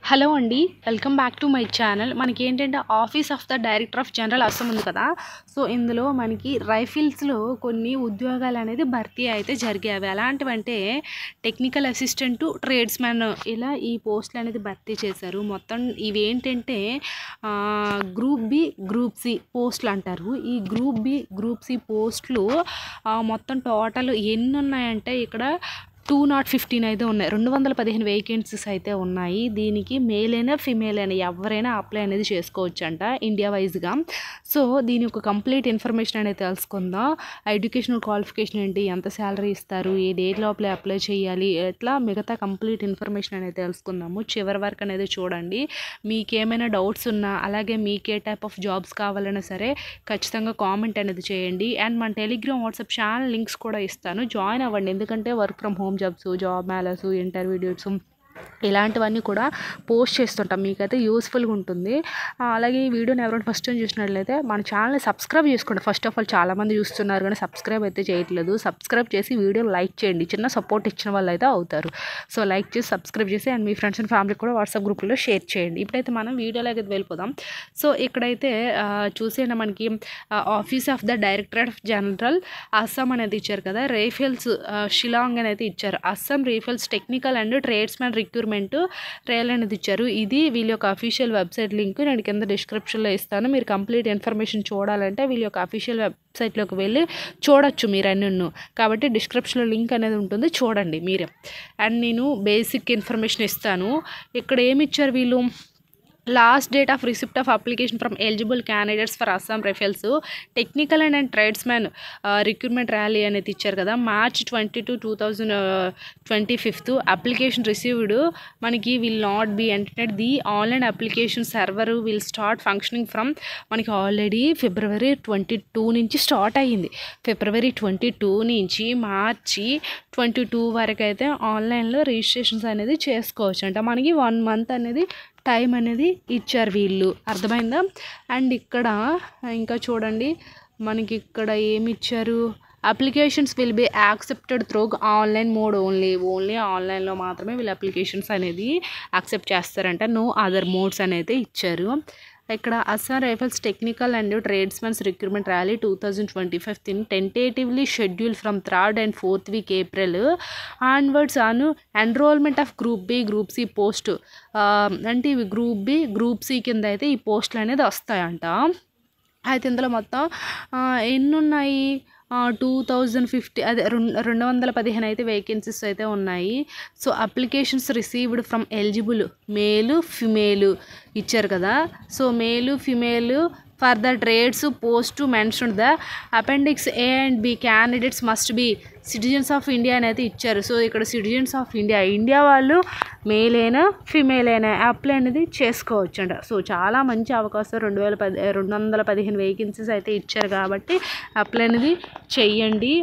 Hello అండి. Welcome back to my channel. మనకి ఏంటంటే office of the director of general Assam ఉంది కదా. సో ఇందులో మనకి రైఫిల్స్లో కొన్ని ఉద్యోగాలు అనేది భర్తీ అయితే జరిగాయి. అవి ఎలాంటివంటే టెక్నికల్ అసిస్టెంట్, ట్రేడ్స్మెన్, ఇలా ఈ పోస్టులు అనేది భర్తీ చేశారు. మొత్తం ఇవి ఏంటంటే గ్రూప్ బి, గ్రూప్ సి పోస్టులు అంటారు. ఈ గ్రూప్ బి, గ్రూప్ సి పోస్టులు మొత్తం టోటల్ ఎన్ని ఉన్నాయంటే ఇక్కడ 215 అయితే ఉన్నాయి. 215 వేకెన్సీస్ అయితే ఉన్నాయి. దీనికి మేల్ అయినా ఫిమేల్ అయినా ఎవరైనా అప్లై అనేది చేసుకోవచ్చు అంట ఇండియా వైజ్గా. సో దీని యొక్క కంప్లీట్ ఇన్ఫర్మేషన్ అనేది తెలుసుకుందాం. ఎడ్యుకేషనల్ క్వాలిఫికేషన్ ఏంటి, ఎంత శాలరీ ఇస్తారు, ఏ డేట్ లోపల అప్లై చేయాలి, ఎట్లా మిగతా కంప్లీట్ ఇన్ఫర్మేషన్ అనేది తెలుసుకుందాము. చివరి వరకు అనేది చూడండి. మీకేమైనా డౌట్స్ ఉన్నా, అలాగే మీకే టైప్ ఆఫ్ జాబ్స్ కావాలన్నా సరే ఖచ్చితంగా కామెంట్ అనేది చేయండి. అండ్ మన టెలిగ్రామ్, వాట్సాప్ ఛానల్ లింక్స్ కూడా ఇస్తాను, జాయిన్ అవ్వండి. ఎందుకంటే work from home jobs, job melas, interview dates ఇలాంటివన్నీ కూడా పోస్ట్ చేస్తుంటాం. మీకైతే యూస్ఫుల్గా ఉంటుంది. అలాగే ఈ వీడియోని ఎవరైనా ఫస్ట్ టైం చూసినట్లయితే మన ఛానల్ని సబ్స్క్రైబ్ చేసుకోండి. ఫస్ట్ ఆఫ్ ఆల్ చాలామంది చూస్తున్నారు కానీ సబ్స్క్రైబ్ అయితే చేయట్లేదు. సబ్స్క్రైబ్ చేసి వీడియోని లైక్ చేయండి. చిన్న సపోర్ట్ ఇచ్చిన వాళ్ళు అయితే అవుతారు. సో లైక్ చేసి సబ్స్క్రైబ్ చేసి అండ్ మీ ఫ్రెండ్స్ అండ్ ఫ్యామిలీకి కూడా వాట్సాప్ గ్రూప్లో షేర్ చేయండి. ఇప్పుడైతే మనం వీడియోలోకి అయితే వెళ్ళిపోదాం. సో ఇక్కడైతే చూసేనా మనకి office of the directorate of general Assam అనేది ఇచ్చారు కదా. రైఫిల్స్ షిలాంగ్ అనేది ఇచ్చారు. Assam rifles technical and tradesmen recruitment trial అనేది ఇచ్చారు. ఇది వీళ్ళ యొక్క అఫీషియల్ వెబ్సైట్ లింక్ నేను కింద డిస్క్రిప్షన్లో ఇస్తాను. మీరు కంప్లీట్ ఇన్ఫర్మేషన్ చూడాలంటే వీళ్ళ యొక్క అఫీషియల్ వెబ్సైట్లోకి వెళ్ళి చూడొచ్చు మీరు అన్నీ. కాబట్టి డిస్క్రిప్షన్లో లింక్ అనేది ఉంటుంది, చూడండి మీరే. అండ్ నేను బేసిక్ ఇన్ఫర్మేషన్ ఇస్తాను. ఇక్కడ ఏమి ఇచ్చారు వీళ్ళు, last date of receipt of application from eligible candidates for Assam rifles technical and tradesmen recruitment rally అనేది ఇచ్చారు కదా. March 22, 2025 అప్లికేషన్ రిసీవ్డ్ మనకి will not be entertained. The online application server will start functioning from మనకి already February 22 నుంచి start అయ్యింది. February 22 నుంచి March 22 వరకు అయితే ఆన్లైన్లో రిజిస్ట్రేషన్స్ అనేది చేసుకోవచ్చు అంట. మనకి 1 month అనేది టైం అనేది ఇచ్చారు వీళ్ళు, అర్థమైందా. అండ్ ఇక్కడ ఇంకా చూడండి మనకి ఇక్కడ ఏమి ఇచ్చారు, applications will be accepted through online mode only ఆన్లైన్లో మాత్రమే వీళ్ళు అప్లికేషన్స్ అనేది యాక్సెప్ట్ చేస్తారంట. నో అదర్ మోడ్స్ అనేది ఇచ్చారు. ఇక్కడ Assam rifles technical and tradesmens recruitment rally 2025 tentatively schedule from 3rd and 4th week April onwards on enrollment of group B, group C post. అంటే ఇవి గ్రూప్ బి, గ్రూప్ సి కింద అయితే ఈ పోస్టులు అనేది వస్తాయంట. అయితే ఇందులో మొత్తం ఎన్ని ఉన్నాయి, 2050 అదే 215 అయితే వేకెన్సీస్ అయితే ఉన్నాయి. So applications received from eligible male female ఇచ్చారు కదా. So male female for the trades post mention the appendix A and B candidates must be citizens of India అనేది ఇచ్చారు. సో ఇక్కడ సిటిజన్స్ ఆఫ్ ఇండియా వాళ్ళు male అయినా female అయినా apply అనేది చేసుకోవచ్చు అంట. సో చాలా మంచి అవకాశం. 215 వేకెన్సీస్ అయితే ఇచ్చారు కాబట్టి అప్లై అనేది చెయ్యండి.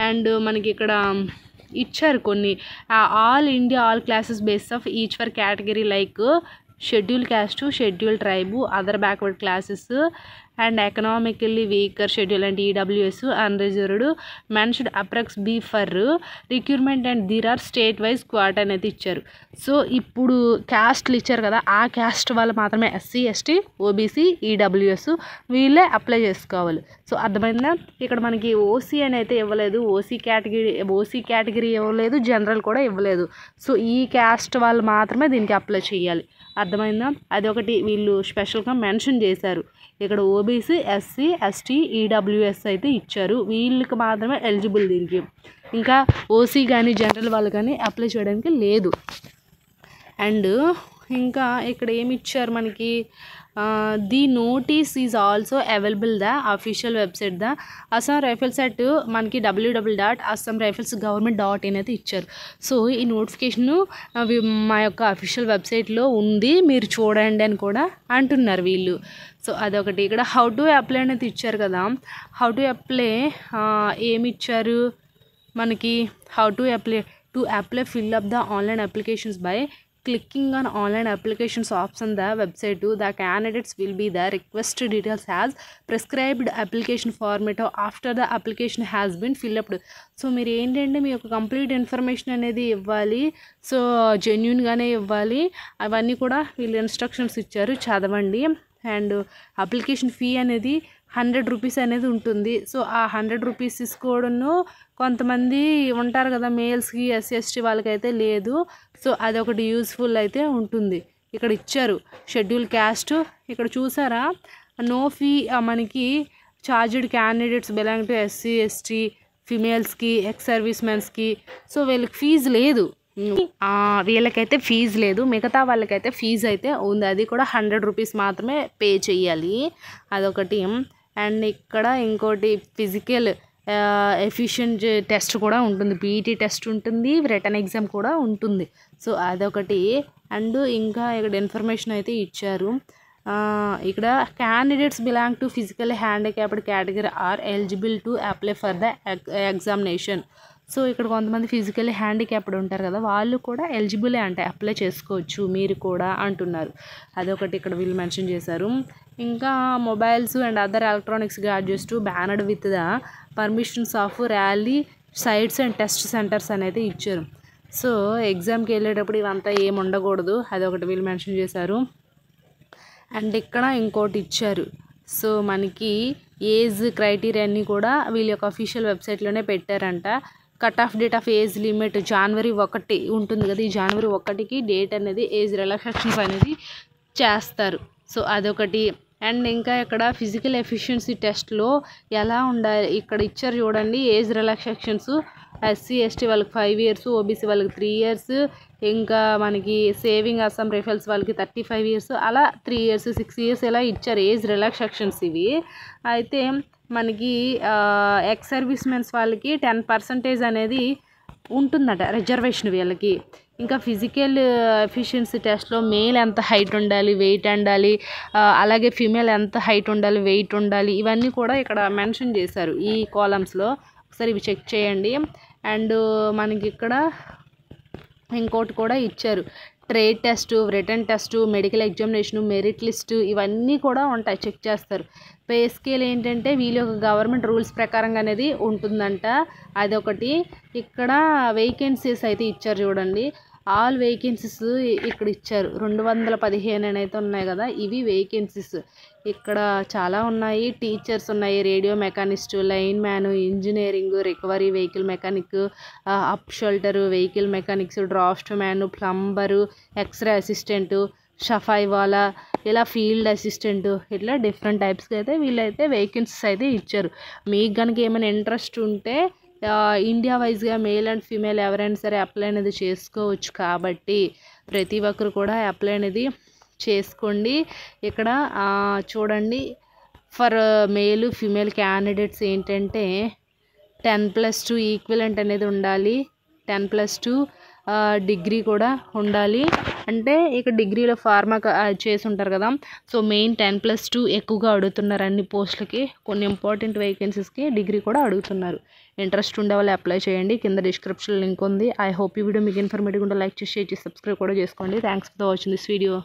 అండ్ మనకి ఇక్కడ ఇచ్చారు కొన్ని all India all classes base of each for category like schedule caste, schedule tribe, other backward classes and economically weaker schedule and EWS unreserved mentioned approx be for recruitment and there are state wise quarter అనేది ఇచ్చారు. So ఇప్పుడు క్యాస్ట్లు ఇచ్చారు కదా, ఆ caste వాళ్ళు మాత్రమే SC, ST, OBC, EWS వీళ్ళే apply చేసుకోవాలి. సో అర్థమైందా. ఇక్కడ మనకి ఓసీ అని అయితే ఇవ్వలేదు, ఓసీ కేటగిరీ ఇవ్వలేదు, జనరల్ కూడా ఇవ్వలేదు. సో ఈ క్యాస్ట్ వాళ్ళు మాత్రమే దీనికి అప్లై చేయాలి, అర్థమైందా. అదొకటి వీళ్ళు స్పెషల్గా మెన్షన్ చేశారు. ఇక్కడ ఓబీసీ, ఎస్సీ, ఎస్టీ, ఈడబ్ల్యూఎస్ అయితే ఇచ్చారు, వీళ్ళకి మాత్రమే ఎలిజిబుల్ దీనికి. ఇంకా ఓసీ కానీ జనరల్ వాళ్ళు కానీ అప్లై చేయడానికి లేదు. అండ్ ఇంకా ఇక్కడ ఏమి ఇచ్చారు మనకి, the notice is also available the official website the Assam rifles at మనకి www.assamriflesgovernment.in అయితే ఇచ్చారు. సో ఈ నోటిఫికేషను మా యొక్క అఫీషియల్ వెబ్సైట్లో ఉంది, మీరు చూడండి అని కూడా అంటున్నారు వీళ్ళు. సో అదొకటి. ఇక్కడ హౌ టు అప్లై అనేది ఇచ్చారు కదా. హౌ టు అప్లై ఏమి ఇచ్చారు మనకి, how to apply fill up the online applications by Clicking on online applications option the website to the candidates will be the request details as prescribed application format after the application has been filled up. So మీరు ఏంటంటే మీ యొక్క complete information అనేది ఇవ్వాలి. So జెన్యున్గానే ఇవ్వాలి. అవన్నీ కూడా వీళ్ళు instructions ఇచ్చారు, చదవండి. అండ్ అప్లికేషన్ ఫీ అనేది 100 రూపీస్ అనేది ఉంటుంది. సో ఆ 100 రూపీస్ తీసుకోవడము కొంతమంది ఉంటారు కదా, మేల్స్కి SC/ST వాళ్ళకైతే లేదు. సో అదొకటి యూస్ఫుల్ అయితే ఉంటుంది. ఇక్కడ ఇచ్చారు షెడ్యూల్ క్యాస్ట్. ఇక్కడ చూసారా, నో ఫీ మనకి charged candidates belong to SC/ST ఫిమేల్స్కి, ఎక్స్ సర్వీస్ మెన్స్కి. సో వీళ్ళకి ఫీజు లేదు, వీళ్ళకైతే ఫీజు లేదు. మిగతా వాళ్ళకైతే ఫీజు అయితే ఉంది. అది కూడా 100 రూపీస్ మాత్రమే పే చేయాలి. అదొకటి. అండ్ ఇక్కడ ఇంకోటి ఫిజికల్ ఎఫిషియెంట్ టెస్ట్ కూడా ఉంటుంది, PET టెస్ట్ ఉంటుంది, రిటన్ ఎగ్జామ్ కూడా ఉంటుంది. సో అదొకటి. అండ్ ఇంకా ఇక్కడ ఇన్ఫర్మేషన్ అయితే ఇచ్చారు. ఇక్కడ candidates belong to physical handicapped category are eligible to apply for the examination. So ఇక్కడ కొంతమంది ఫిజికల్లీ హ్యాండిక్యాప్డ్ ఉంటారు కదా, వాళ్ళు కూడా ఎలిజిబులే అంటే అప్లై చేసుకోవచ్చు మీరు కూడా అంటున్నారు. అదొకటి ఇక్కడ వీళ్ళు మెన్షన్ చేశారు. ఇంకా mobiles and other electronics gadgets to banned with the permissions of rally sites and test centres అనేది ఇచ్చారు. సో ఎగ్జామ్కి వెళ్ళేటప్పుడు ఇవంతా ఏమి ఉండకూడదు, అదొకటి వీళ్ళు మెన్షన్ చేశారు. అండ్ ఇక్కడ ఇంకోటి ఇచ్చారు. సో మనకి ఏజ్ క్రైటీరియా అన్నీ కూడా వీళ్ళ యొక్క అఫీషియల్ వెబ్సైట్లోనే పెట్టారంట. Cut off date of age limit January 1 ఉంటుంది కదా, ఈ January 1కి డేట్ అనేది ఏజ్ రిలాక్సేషన్స్ అనేది చేస్తారు. సో అదొకటి. అండ్ ఇంకా ఇక్కడ ఫిజికల్ ఎఫిషియన్సీ టెస్ట్లో ఎలా ఉండాలి ఇక్కడ ఇచ్చారు చూడండి. ఏజ్ రిలాక్సేషన్స్ SC/ST వాళ్ళకి 5 years, OBC వాళ్ళకి 3 years, ఇంకా మనకి సేవింగ్ అస్సాం రైఫల్స్ వాళ్ళకి 35 years, అలా 3 years, 6 years ఇలా ఇచ్చారు ఏజ్ రిలాక్సేషన్స్ ఇవి. అయితే మనకి ఎక్స్ సర్వీస్ మెన్స్ వాళ్ళకి 10% అనేది ఉంటుందట రిజర్వేషన్ వీళ్ళకి. ఇంకా ఫిజికల్ ఎఫిషియన్సీ టెస్ట్లో మేల్ ఎంత హైట్ ఉండాలి, వెయిట్ ఉండాలి, అలాగే ఫీమేల్ ఎంత హైట్ ఉండాలి, వెయిట్ ఉండాలి, ఇవన్నీ కూడా ఇక్కడ మెన్షన్ చేశారు ఈ కాలమ్స్లో. ఒకసారి ఇవి చెక్ చేయండి. అండ్ మనకి ఇక్కడ ఇంకోటి కూడా ఇచ్చారు, trade test, return test, medical examination, merit list, ఇవన్నీ కూడా ఉంటాయి, చెక్ చేస్తారు. పే స్కేల్ ఏంటంటే వీళ్ళ యొక్క గవర్నమెంట్ రూల్స్ ప్రకారంగా అనేది ఉంటుందంట, అదొకటి. ఇక్కడ వేకెన్సీస్ అయితే ఇచ్చారు చూడండి. ఆల్ వేకెన్సీస్ ఇక్కడ ఇచ్చారు 215 అని అయితే ఉన్నాయి కదా, ఇవి వేకెన్సీస్. ఇక్కడ చాలా ఉన్నాయి. టీచర్స్ ఉన్నాయి, radio mechanist, line man, engineering, recovery vehicle mechanic, up shelter vehicle mechanics, draft man, plumber, x-ray assistant, షఫాయి వాలా, ఇలా ఫీల్డ్ అసిస్టెంట్, ఇట్లా డిఫరెంట్ టైప్స్కి అయితే వీళ్ళైతే వేకెన్సీస్ అయితే ఇచ్చారు. మీకు కనుక ఏమైనా ఇంట్రెస్ట్ ఉంటే ఇండియా వైజ్గా మేల్ అండ్ ఫీమేల్ ఎవరైనా సరే అప్లై అనేది చేసుకోవచ్చు. కాబట్టి ప్రతి ఒక్కరు కూడా అప్లై అనేది చేసుకోండి. ఇక్కడ చూడండి, ఫర్ మేల్ ఫీమేల్ క్యాండిడేట్స్ ఏంటంటే 10+2 ఈక్వలెంట్ అనేది ఉండాలి, 10+2 డిగ్రీ కూడా ఉండాలి. అంటే ఇక్కడ డిగ్రీలో ఫార్మా చేసి ఉంటారు కదా, సో మెయిన్ 10+2 ఎక్కువగా అడుగుతున్నారు అన్ని పోస్టులకి. కొన్ని ఇంపార్టెంట్ వేకెన్సీస్కి డిగ్రీ కూడా అడుగుతున్నారు. ఇంట్రెస్ట్ ఉండే వాళ్ళు అప్లై చేయండి. కింద డిస్క్రిప్షన్ లింక్ ఉంది. ఐ హోప్ ఈ వీడియో మీకు ఇన్ఫర్మేటివ్ ఉంటే లైక్ చేసి షేర్ చేసి సబ్స్క్రైబ్ కూడా చేసుకోండి. Thanks for watching this video.